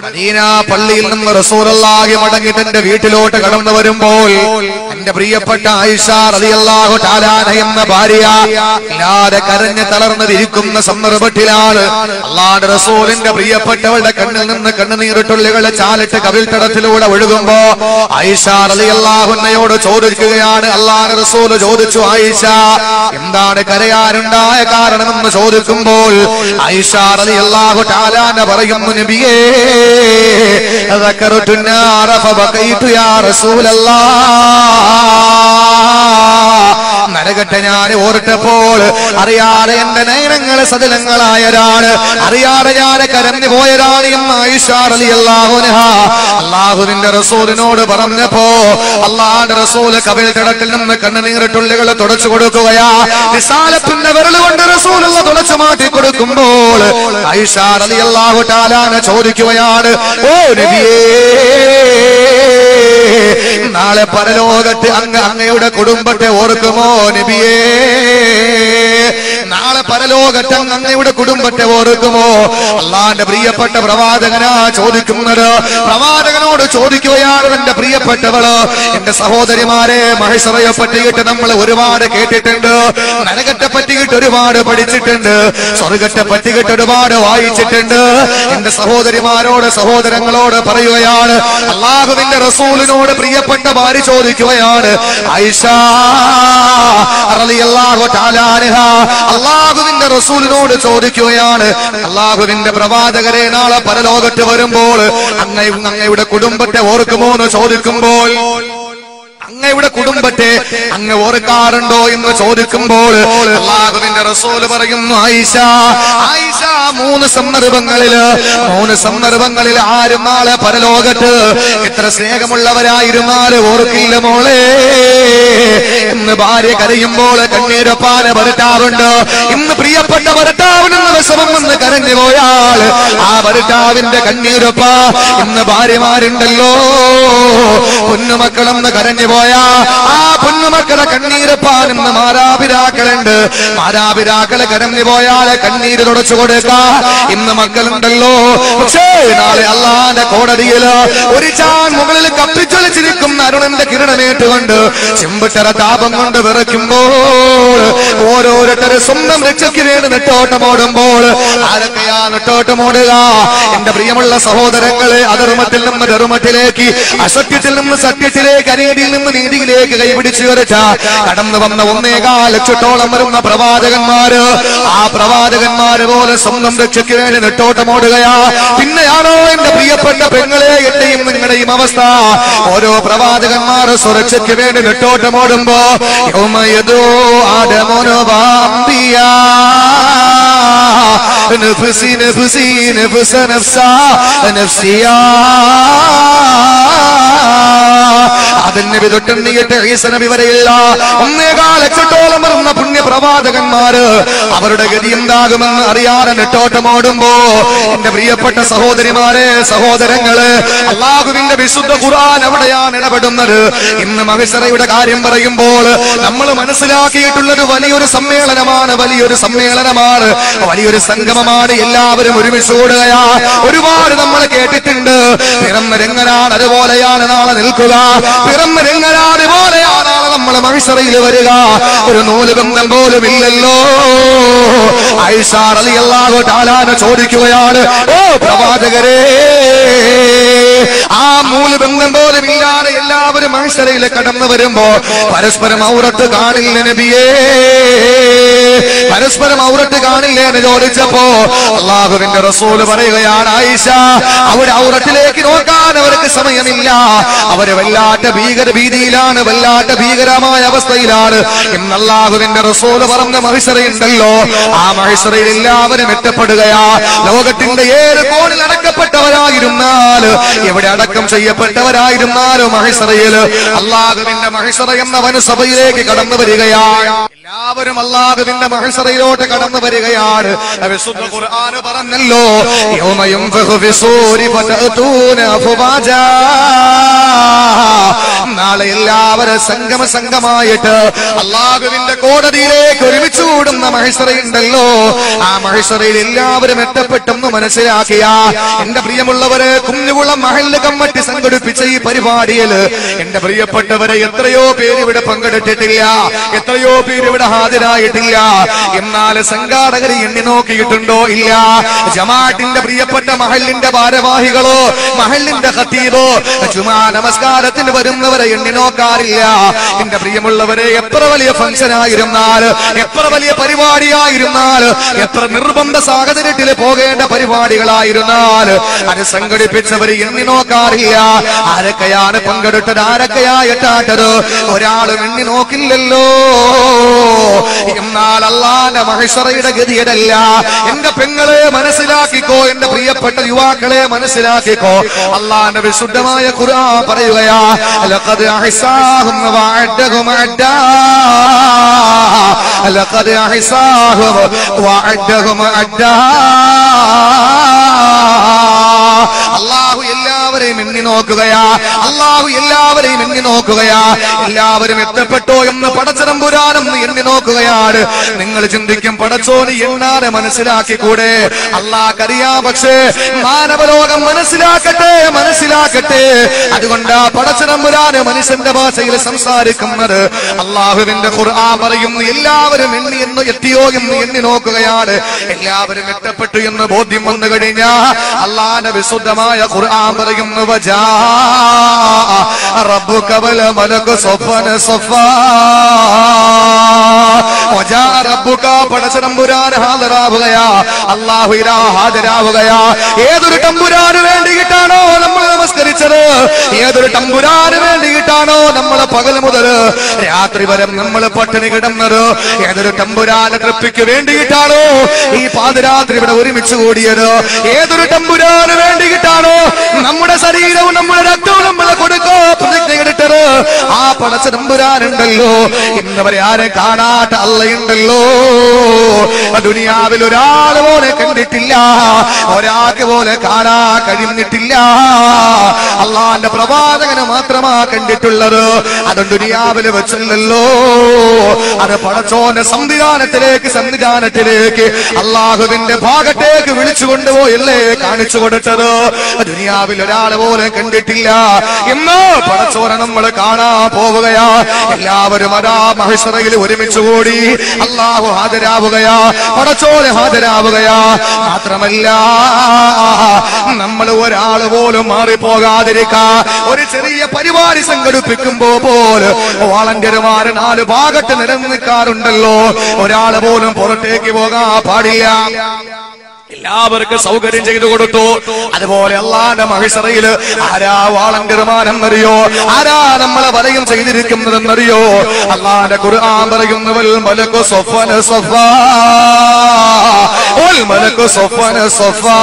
Medina പള്ളിയിൽ നിന്ന് റസൂലുള്ളാഹി മടങ്ങിയിട്ട് എന്റെ വീട്ടിലോട്ട് കടന്നു വരുമ്പോൾ എന്റെ പ്രിയപ്പെട്ട ആയിഷ റളിയല്ലാഹു തആല അൻഹ എന്ന ഭാര്യ ഇല്ലാതെ കരഞ്ഞു തളർന്നിരിക്കുന്ന സന്ദർഭത്തിലാണ് അല്ലാഹുവിന്റെ റസൂലിന്റെ പ്രിയപ്പെട്ടവളുടെ കണ്ണിൽ നിന്ന് കണ്ണുനീർത്തുള്ളികളെ ചാലിട്ട് കവിൾത്തടത്തിലൂടെ ഒഴുകുമ്പോ ആയിഷ റളിയല്ലാഹു അൻഹയോട് ചോദിക്കുകയാണ്. അല്ലാഹുവിന്റെ റസൂൽ ചോദിച്ചു, ആയിഷ എന്താണ് കരയാനുണ്ടായ കാരണമെന്ന് ചോദിക്കുമ്പോൾ ആയിഷ റളിയല്ലാഹു തആല അൻഹ പറയുന്നു, നബിയേ ذكرت النار فبكيت يا رسول الله. നരകത്തെ ഞാൻ ഓർത്തപ്പോൾ അറിയാതെ എന്റെ നയനങ്ങളെ സതിലങ്ങളായതാണ്, അറിയാതെ ഞാൻ കരഞ്ഞു പോയതാണ് എന്ന് ആയിഷ റളിയല്ലാഹു അൻഹ അല്ലാഹുവിന്റെ റസൂലിനോട് പറഞ്ഞപ്പോ അല്ലാഹുവിന്റെ റസൂൽ കവിൾത്തടത്തിൽ നിന്ന് കണ്ണുനീർത്തുള്ളികൾ തുടച്ചു കൊടുക്കുകയാ. റിസാലത്തിന്റെ വിരൽ കൊണ്ട് റസൂലുള്ള തുടച്ചു മാറ്റി കൊടുക്കുമ്പോൾ ആയിഷ റളിയല്ലാഹു തആല ചോദിക്കുകയാണ്, ഓ നബിയേ, നാളെ പരലോകത്ത് അങ്ങയുടെ കുടുംബത്തെ ഓർക്കുമോ നബിയേ? നാളെ പരലോകത്ത് അങ്ങയുടെ കുടുംബത്തെ ഓർക്കുമോ? അല്ലാഹുവിന്റെ പ്രിയപ്പെട്ട പ്രവാചകനാ ചോദിക്കുന്നത്. പ്രവാചകനോട് ചോദിക്കുകയാണ്, എന്റെ പ്രിയപ്പെട്ടവള്, എന്റെ സഹോദരിമാരെ, മഹ്ശറയെ പറ്റിയിട്ട് നമ്മൾ ഒരുപാട് കേട്ടിട്ടുണ്ട്, നരകത്തെ പറ്റിയിട്ട് ഒരുപാട് പഠിച്ചിട്ടുണ്ട്, സ്വർഗത്തെ പറ്റിയിട്ട് ഒരുപാട് വായിച്ചിട്ടുണ്ട്. എന്റെ സഹോദരിമാരോട് സഹോദരങ്ങളോട് പറയുകയാണ്, അല്ലാഹുവിന്റെ റസൂലിനോട് പ്രിയപ്പെട്ട ഭാര്യ ചോദിക്കുകയാണ്, ആയിഷ റളിയല്ലാഹു തആല അൻഹ അല്ലാഹുവിന്റെ റസൂലിനോട് ചോദിക്കുകയാണ്, അല്ലാഹുവിന്റെ പ്രവാചകരെ, നാളെ പരലോകത്ത് വരുമ്പോൾ അങ്ങയുടെ കുടുംബത്തെ ഓർക്കുമോ എന്ന് ചോദിക്കുമ്പോൾ, അങ്ങയുടെ കുടുംബത്തെ അങ്ങ് ഓർക്കാറുണ്ടോ എന്ന് ചോദിക്കുമ്പോൾ അല്ലാഹുവിന്റെ റസൂൽ പറയുന്നു, ആയിഷ മൂന്ന് സന്ദർഭങ്ങളിൽ ആരും നാളെ പരലോകത്ത് എത്ര സ്നേഹമുള്ളവരായിരുന്നാലും ഓർക്കില്ല മോളെ എന്ന് ഭാര്യ കരയുമ്പോൾ കണ്ണീരൊപ്പാന ഭർത്താവുണ്ട്. ഇന്ന് പ്രിയപ്പെട്ട ഭർത്താവിനെന്ന് വിഷമം എന്ന് കരഞ്ഞു പോയാൽ ആ ഭർത്താവിന്റെ കണ്ണീരൊപ്പ ഇന്ന് ഭാര്യമാരുണ്ടല്ലോ, പൊന്നുമക്കളെന്ന് കരഞ്ഞു പോയാ ആ പൊന്നുമക്കളെ കണ്ണീരപ്പാൻ ഇന്ന് മാതാപിതാക്കളുണ്ട്. മാതാപിതാക്കളെ കരഞ്ഞു പോയാൽ കണ്ണീര് തുടച്ചു കൊടുക്ക ഇന്ന് മക്കളുണ്ടല്ലോ. പക്ഷേ നാളെ അല്ലാഹുവിന്റെ കോടതിയില് ഒരു ചാൻ മുകളിൽ കപ്പിച്ചൊളിച്ചിരിക്കുന്ന അരുണന്റെ കിരണമേറ്റുകൊണ്ട് ചെമ്പിട്ടറ താപം കൊണ്ട് വിറയ്ക്കുമ്പോൾ ഓരോരുത്തരും സ്വന്തം രക്ഷയ്ക്ക് വേണ്ടി നെട്ടോട്ടമോടുമ്പോൾ ആരൊക്കെയാ നെട്ടോട്ടമോടുക? എന്റെ പ്രിയമുള്ള സഹോദരങ്ങളെ, അധർമ്മത്തിൽ നിന്ന് ധർമ്മത്തിലേക്ക്, അസത്യത്തിൽ നിന്ന് സത്യത്തിലേക്ക്, അനീതിയിൽ നിന്ന് നീതിയിലേക്ക് കൈപിടിച്ചു വരച്ച കടന്നു വന്ന 1.25 ലക്ഷത്തോളം വരുന്ന പ്രവാചകന്മാര്, ആ പ്രവാചകന്മാര് പോലെ സ്വന്തം രക്ഷയ്ക്ക് വേണ്ടി നെട്ടോട്ടമോടുകയാ. പിന്നെയാണോ എന്റെ പ്രിയപ്പെട്ട പെങ്ങളെ, എന്റെയും നിങ്ങളുടെയും അവസ്ഥ? ഓരോ പ്രവാചകന്മാർ സുരക്ഷയ്ക്ക് വേണ്ടി നെട്ടോട്ടമോടുമ്പോ യൗമയദൂ ആദമുനു വഅംബിയാ നഫ്സി നഫ്സി നഫ്സ നഫ്സാ നഫ്സിയാ അതിനബി തൊട്ടെണ്ണിയിട്ട് ഈസ നബി വരെയുള്ള 1.25 ലക്ഷത്തോളം വരുന്ന പുണ്യ പ്രവാചകന്മാര് അവരുടെ ഗതി എന്താകുമെന്ന് അറിയാതെ നെട്ടോട്ടമോടുമ്പോ എന്റെ പ്രിയപ്പെട്ട സഹോദരിമാരെ, സഹോദരങ്ങള്, അല്ലാഹുവിന്റെ വിശുദ്ധ ഖുർആൻ എവിടെയാണ് ഇടപെടുന്നത്? ഇന്ന് മഹ്ശറയുടെ കാര്യം പറയുമ്പോൾ നമ്മൾ മനസ്സിലാക്കിയിട്ടുള്ളത് വലിയൊരു സമ്മേളനമാണ്, വലിയൊരു സംഗമമാണ്. എല്ലാവരും ഒരുമിച്ച് കൂടുകയാ. ഒരുപാട് നമ്മൾ കേട്ടിട്ടുണ്ട്, പിറന്നരെങ്ങനാണ് അതുപോലെയാണ് നാളെ നിൽക്കുക, പിറന്നരെങ്ങനാണ് അതുപോലെയാണ് നാളെ നമ്മൾ മഹ്ശറയിൽ വരിക. ഒരു നൂലുബന്ധം പോലും ഇല്ലല്ലോ. ആയിഷ റളിയല്ലാഹു തആല ചോദിക്കുകയാണ്, ഓ പ്രവാചകരെ, ആ നൂലുബന്ധം പോലും ഇല്ലാതെ എല്ലാവരും മഹ്ശറയിൽ കടന്നു വരുമ്പോ പരസ്പരം ഔറത്ത് കാണില്ല നബിയേ, പരസ്പരം ഔറത്ത് കാണില്ലേ എന്ന് ചോദിച്ചപ്പോ അല്ലാഹുവിന്റെ റസൂൽ പറയുകയാണ്, ആയിഷ അവിടെ ഔറത്തിലേക്ക് നോക്കാൻ അവർക്ക് സമയമില്ല, അവര് വല്ലാത്ത ഭീകരഭീതിയിലാണ്, വല്ലാത്ത ഭീകരമായ അവസ്ഥയിലാണ്. ഇന്ന് അല്ലാഹുവിന്റെ റസൂൽ പറഞ്ഞ മഹ്ശറയുണ്ടല്ലോ, ആ മഹ്ശറയിൽ എല്ലാവരും എത്തപ്പെടുകയാ. ലോകത്തിന്റെ ഏത് കോണിൽ അടക്കപ്പെട്ടവരായിരുന്നാൽ, എവിടെ അടക്കം ചെയ്യപ്പെട്ടവരായിരുന്നാലും മഹ്ശറയിൽ അല്ലാഹുവിന്റെ മഹ്ശറ എന്ന വനസഭയിലേക്ക് കടന്നു വരികയാണ്. എല്ലാവരും അല്ലാഹുവിന്റെ മഹ്ശറയിലോട്ട് കടന്നു വരികയാണ്. വിശുദ്ധ ഖുർആൻ പറഞ്ഞല്ലോ, യൗമ യുൻഫഖു ഫിസ്സൂരി ഫതഅതൂന അഫ്വാജാ. നാളെ എല്ലാവരും സംഗമമായിട്ട് അല്ലാഹുവിന്റെ കോടതിയിലേക്ക് ഒരുമിച്ച് കൂടുന്ന മഹ്ശറയുണ്ടല്ലോ, ആ മഹ്ശറയിൽ എല്ലാവരും എത്തപ്പെട്ടെന്ന് മനസ്സിലാക്കിയ എന്റെ എന്റെ പ്രിയമുള്ളവരെ, കുഞ്ഞുകുളം മഹല്ല് കമ്മിറ്റി സംഘടിപ്പിച്ച ഈ പരിപാടിയിൽ എന്റെ പ്രിയപ്പെട്ടവരെ എത്രയോ പേര് ഇവിടെ പങ്കെടുത്തിട്ടില്ല, എത്രയോ പേര് ഇവിടെ ഹാജരായിട്ടില്ല. എന്നാൽ സംഘാടകർ എണ്ണി നോക്കിയിട്ടുണ്ടോ? ഇല്ല. ജമാഅത്തിന്റെ പ്രിയപ്പെട്ട മഹല്ലിന്റെ ഭാരവാഹികളോ മഹല്ലിന്റെ ഖതീബോ ജുമാ നമസ്കാരത്തിന് വരുന്നവരെ എണ്ണി നോക്കാറില്ല. എന്റെ പ്രിയമുള്ളവരെ, എത്ര വലിയ ഫംഗ്ഷൻ ആയിരുന്നാൽ, എത്ര വലിയ പരിപാടിയായിരുന്നാൽ, എത്ര നിർബന്ധ സാഹചര്യത്തിൽ പോകേണ്ട പരിപാടികളായിരുന്നാൽ അത് സംഘടിപ്പിച്ചവർ എണ്ണി നോക്കാറില്ല. ആരൊക്കെയാണ് പങ്കെടുത്തത്, ആരൊക്കെയാ എത്താത്തത്, ഒരാളും എണ്ണി നോക്കില്ലല്ലോ. എന്നാൽ അല്ലാഹുവിന്റെ മഹ്ശറയുടെ ഗതിയല്ല. എന്റെ പെങ്ങളെ മനസ്സിലാക്കിക്കോ, എന്റെ പ്രിയപ്പെട്ട യുവാക്കളെ മനസ്സിലാക്കിക്കോ. അല്ലാഹുവിന്റെ വിശുദ്ധമായ ഖുർആൻ പറയുകയാ, ലഖദ് അഹ്സാഹും വഅദ്ദഹും അദ്ദാ, ലഖദ് അഹ്സാഹും വഅദ്ദഹും അദ്ദാ. അല്ലാഹു എല്ലാവരെയും എണ്ണി നോക്കുകയാ, അല്ലാഹു എല്ലാവരെയും എണ്ണി നോക്കുകയാ. എല്ലാവരും എത്തപ്പെട്ടോ എന്ന് പടച്ചതമ്പുരാനും എണ്ണി നോക്കുകയാണ്. നിങ്ങൾ ചിന്തിക്കും, പടച്ചോന് എണ്ണാതെ മനസ്സിലാക്കിക്കൂടെ? അല്ലാഹ്ക്കറിയാം, പക്ഷേ മാനവലോകം മനസ്സിലാക്കട്ടെ, മനസ്സിലാക്കട്ടെ. അതുകൊണ്ടാ പടച്ചതമ്പുരാന് മനുഷ്യന്റെ ഭാഷയിൽ സംസാരിക്കുന്നത്. അല്ലാഹുവിന്റെ ഖുർആൻ പറയുന്നു, എല്ലാവരും എണ്ണി എന്ന് എത്തിയോ എന്ന് എണ്ണി നോക്കുകയാണ്. എല്ലാവരും എത്തപ്പെട്ടു എന്ന് ബോധ്യം വന്നു കഴിഞ്ഞാ അല്ലാഹുവിന്റെ വിശുദ്ധമായ ഖുർആൻ പറയുന്നു, വജാ റബ്ബുക വൽ മലകു സഫൻ സഫാ, വജാ റബ്ബുക, പടച്ചതമ്പുരാൻ ഹാജരാവുകയാ, അല്ലാഹു ഇലാ ഹാജരാവുകയാ. ഏതൊരു തമ്പുരാന് വേണ്ടിയിട്ടാണോ നമ്മൾ നമസ്കരിച്ചത്, ഏതൊരു തമ്പുരാന് വേണ്ടിയിട്ടാണോ നമ്മൾ പകൽ മുതൽ രാത്രി വരെ നമ്മൾ പട്ടിണി കിടന്നത്, ഏതൊരു തമ്പുരാന്റെ തൃപ്തിക്ക് വേണ്ടിയിട്ടാണോ ഈ പാതിരാത്രി ഇവിടെ ഒരുമിച്ച് കൂടിയത്, ഏതൊരു തമ്പുരാന് വേണ്ടിയിട്ടാണോ നമ്മുടെ ശരീരവും നമ്മുടെ രക്തവും നമ്മളെ കൊടുക്കോ പ്രതിജ്ഞയെടുത്തത്, ആ പടച്ച തമ്പുരാനുണ്ടല്ലോ. ഇന്നവരെ ആരെ കാണാത്ത അള്ളയുണ്ടല്ലോ. ദുനിയാവിൽ ഒരാൾ പോലെ കണ്ടിട്ടില്ല, ഒരാൾക്ക് പോലെ കാണാ കഴിഞ്ഞിട്ടില്ല. അള്ളാന്റെ പ്രവാചകനെ മാത്രമാ കണ്ടിട്ടുള്ളത്. അത് ദുനിയാവിൽ വെച്ചല്ലോ, അത് പടച്ചോന്റെ സംവിധാനത്തിലേക്ക് അള്ളാഹുവിന്റെ ഭാഗത്തേക്ക് വിളിച്ചു കൊണ്ടുപോയല്ലേ കാണിച്ചു കൊടുത്തത്. ദുനിയാവിൽ ഒരാൾ പോലെ കണ്ടിട്ടില്ല. എന്നോ പടച്ചോനെ നമ്മൾ കാണാൻ പോവുകയാ. എല്ലാവരും അതാ മഹ്ശറയിൽ ഒരുമിച്ച് കൂടി അള്ളാഹു ഹാജരാവുകയാ, പടച്ചോനെ ഹാജരാവുകയാ. മാത്രമല്ല, നമ്മൾ ഒരാൾ പോലും മാറിപ്പോകാതിരിക്കാ. ഒരു ചെറിയ പരിപാടി സംഘടിപ്പിക്കുമ്പോ പോലും വാളണ്ടിയർമാര് 4 ഭാഗത്ത് നിലനിൽക്കാറുണ്ടല്ലോ. ഒരാൾ പോലും പുറത്തേക്ക് പോകാൻ പാടില്ല. എല്ലാവർക്കും സൗകര്യം ചെയ്തു കൊടുത്തു. അതുപോലെ അല്ലാഹുവിന്റെ മഹ്ശറയിൽ ആരാ വാളണ്ടിയർമാരെന്നറിയോ, ആരാ നമ്മളെ വലയം ചെയ്തിരിക്കുന്നതെന്നറിയോ? അല്ലാഹുവിന്റെ ഖുർആൻ പറയുന്നു, വൽ മലകു സഫൻ സഫാ, വൽ മലകു സഫൻ സഫാ.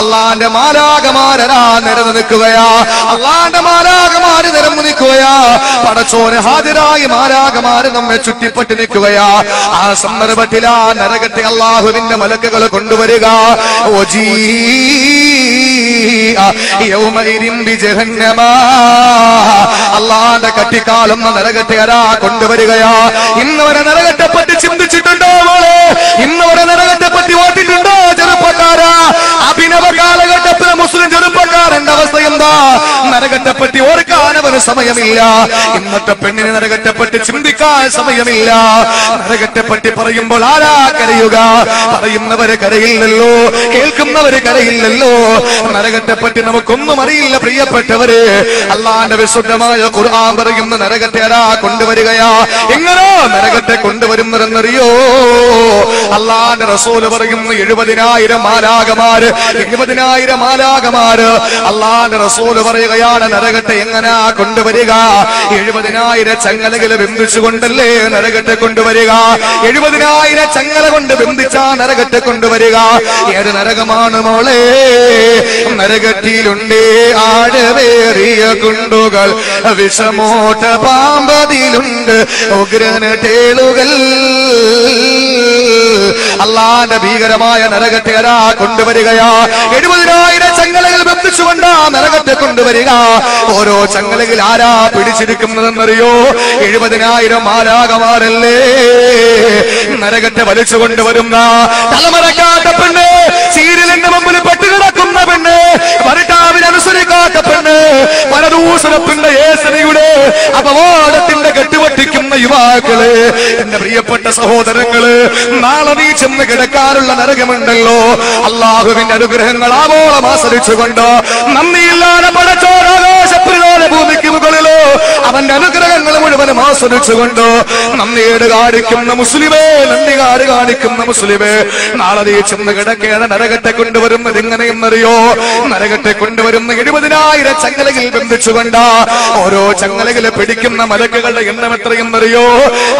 അല്ലാഹുവിന്റെ മാലാഖമാരാ നിരന്നു നിൽക്കുകയാ, അല്ലാഹുവിന്റെ മാലാഖമാര് നിരന്നു നിൽക്കുകയാ. പടച്ചോന് ഹാജരായി മാലാഖമാര് നമ്മെ ചുറ്റിപ്പറ്റി നിൽക്കുകയാ. ആ സന്ദർഭത്തിലാ നരകത്തെ അല്ലാഹുവിന്റെ മലക്കുകൾ കൊണ്ടുവരിക. അല്ലാഹുവിന്റെ കട്ടിക്കാലം നരകത്തെ ആരാ കൊണ്ടുവരികയാ. ഇന്നവരെ നരകത്തെ പറ്റി ചിന്തിച്ചിട്ടുണ്ടോ മോളെ? ഇന്നവരെ നരകത്തെ പറ്റി ഓട്ടിട്ടുണ്ടോ ചെറുപ്പക്കാരാ? അഭിനവ കാലഘട്ടത്തിലെ മുസ്ലിം ചെറുപ്പക്കാരന്റെ അവസ്ഥ എന്താ? നരകത്തെ പറ്റി ഓർക്കാൻ അവന് സമയമില്ല. ഇന്നത്തെ പെണ്ണിന് നരകത്തെ പറ്റി ചിന്തിക്കാൻ സമയമില്ല. നരകത്തെ പറ്റി പറയുമ്പോൾ ആരാ കരയുക? പറയുന്നവര് കരയില്ലല്ലോ, കേൾക്കുന്നവര് കരയില്ലല്ലോ. നരകത്തെ പറ്റി നമുക്കൊന്നും അറിയില്ല പ്രിയപ്പെട്ടവര്. അല്ലാഹുവിന്റെ വിശുദ്ധമായ ഖുർആൻ പറയുന്ന നരകത്തെ ആരാ കൊണ്ടുവരികയാ. എങ്ങനോ നരകത്തെ കൊണ്ടുവരുന്നതെന്നറിയോ? അല്ലാഹുവിന്റെ റസൂല് പറയുന്നു, 70,000 മാലാഖമാര്, 70,000 മാലാഖമാര്. അല്ലാഹുവിന്റെ റസൂല് പറയുകയാണ്, നരകത്തെ എങ്ങനാ കൊണ്ടുവരിക? 70,000 ചങ്ങലകൾ ബന്ധിച്ചുകൊണ്ടല്ലേ നരകത്തെ കൊണ്ടുവരിക. 70,000 ചങ്ങല കൊണ്ട് ബന്ധിച്ചാ നരകത്തെ കൊണ്ടുവരിക. ഏത് നരകമാണ് മോളെ? നരകത്തിലുണ്ടേ ആഴവേറിയ കുണ്ടുകൾ, വിഷമോട്ട പാമ്പതിലുണ്ട് ഉഗ്രന തേളുകൾ. അല്ലാഹുവിന്റെ ഭീകരമായ നരകത്തെ ആരാ കൊണ്ടുവരികയാ. 70,000 ചങ്ങലകൾ ബന്ധിച്ചുകൊണ്ടാ നരകത്തെ കൊണ്ടുവരിക. ഓരോ ചങ്ങലയിൽ ആരാ പിടിച്ചിരിക്കുന്നതെന്നറിയോ? 70,000 മാലാഖമാരല്ലേ നരകത്തെ വലിച്ചു കൊണ്ടുവരുന്ന തലമറക്കാത്ത പെണ്ണ്. സീരിയലിന്റെ യുവാക്കള്, എന്റെ പ്രിയപ്പെട്ട സഹോദരങ്ങള്, നാളെ നീ ചെന്ന് കിടക്കാനുള്ള നരകമുണ്ടല്ലോ, അള്ളാഹുവിന്റെ അനുഗ്രഹങ്ങൾ ആവോളം ആസ്വദിച്ചുകൊണ്ട് നന്ദിയില്ലാതെ പടച്ചോരാകാശപ്രലോല ഭൂമിക്ക് മുകളിലോ അവന്റെ അനുഗ്രഹങ്ങൾ മുഴുവനും ആസ്വദിച്ചുകൊണ്ട് നന്ദിയേട് കാണിക്കുന്ന മുസ്ലിമേ, നന്ദികാട് കാണിക്കുന്ന മുസ്ലിമേ, നാളെ നീ ചെന്ന് കിടക്കേണ്ട നരകത്തെ കൊണ്ടുവരുന്നത് എങ്ങനെയെന്നറിയോ? നരകത്തെ കൊണ്ടുവരുന്ന 70,000 ചങ്ങലകൾ ബന്ധിച്ചുകൊണ്ട് ഓരോ ചങ്ങലകളെ പിടിക്കുന്ന മലക്കുകളുടെ എണ്ണം എത്രയെന്നറിയോ?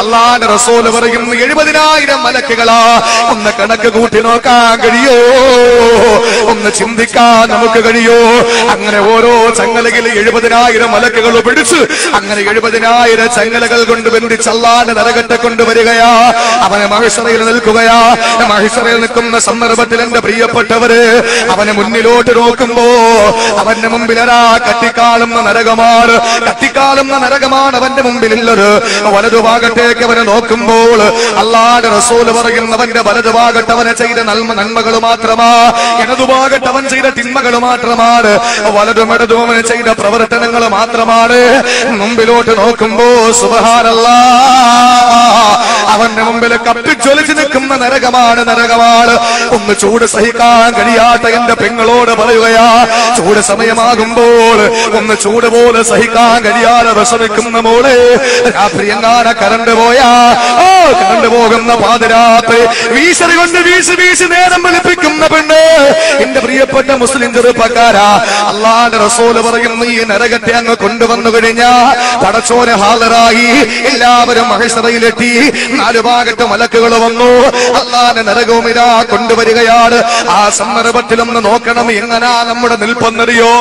അല്ലാഹുവിന്റെ റസൂൽ പറയുന്നു 70,000 മലക്കുകളാ. ഒന്ന് കണക്ക് കൂട്ടി നോക്കാൻ കഴിയോ? ഒന്ന് ചിന്തിക്കാൻ നമുക്ക് കഴിയോ? അങ്ങനെ ഓരോ ചങ്ങലകളിൽ 70,000 മലക്കുകൾ പിടിച്ച് അങ്ങനെ 70,000 ചങ്ങലകൾ കൊണ്ട് ബന്ധിച്ച് അല്ലാഹുവിന്റെ നരകത്തെ കൊണ്ടുവരികയാ. അവനെ മഹ്ശറയിൽ നിൽക്കുകയാ. മഹ്ശറയിൽ നിൽക്കുന്ന സന്ദർഭത്തിൽ എന്റെ പ്രിയപ്പെട്ടവര് അവനെ മുന്നിലോട്ട് നോക്കുമ്പോ അവന്റെ മുമ്പിലരാ കത്തിക്കാളുന്ന നരകമാണ്. കത്തിക്കാളുന്ന നരകമാണ് അവന്റെ മുമ്പിലുള്ളത്. വലതുഭാഗത്തേക്ക് അവനെ നോക്കുമ്പോൾ അല്ലാഹുവിന്റെ റസൂൽ പറയുന്നവന്റെ വലതുഭാഗത്ത് അവനെ ചെയ്ത നന്മകൾ മാത്രമാ, ഇടതുഭാഗത്ത് അവൻ ചെയ്ത തിന്മകൾ മാത്രമാണ്, വലതും ഇടതും അവന് ചെയ്ത പ്രവർത്തനങ്ങൾ മാത്രമാണ്. മുമ്പിലോട്ട് നോക്കുമ്പോ സുബ്ഹാനല്ലാഹ് അവന്റെ മുമ്പിൽ കത്തിജ്വലിച്ച് നിൽക്കുന്ന നരകമാണ്, നരകമാണ്. ഒന്ന് ചൂട് സഹിക്കാൻ കഴിയാത്ത എന്റെ പെങ്ങളോട് പറയുകയാ, ചൂട് സമയമാകുമ്പോൾ ഒന്ന് ചൂട് പോലെ സഹിക്കാൻ കഴിയാതെ വിഷമിക്കുന്ന മോളെ, രാത്രി എങ്ങാനും കറണ്ട് പോയാ കറണ്ട് പോകുന്ന പാതിരാത്രി വീശറി കൊണ്ട് വീശി വീശി നേരം വെളുപ്പിക്കുന്ന പെണ്ണ്, എന്റെ പ്രിയപ്പെട്ട മുസ്ലിം ചെറുപ്പക്കാരാ, അല്ലാഹുവിന്റെ റസൂൽ പറയുന്നു ഈ നരകത്തെ അങ്ങ് കൊണ്ടുവന്നു കഴിഞ്ഞാ പടച്ചോനെ ഹാജരായി എല്ലാവരും മഹ്ശറയിലെത്തി. 4 ഭാഗത്ത് മലക്കുകൾ വന്നു. അല്ലാഹുവിന്റെ നരകവും ഇതാ കൊണ്ടുവരികയാണ്. ആ സന്ദർഭത്തിലൊന്ന് നോക്കണം എങ്ങനാ നമ്മുടെ നിൽപ്പെന്നറിയോ?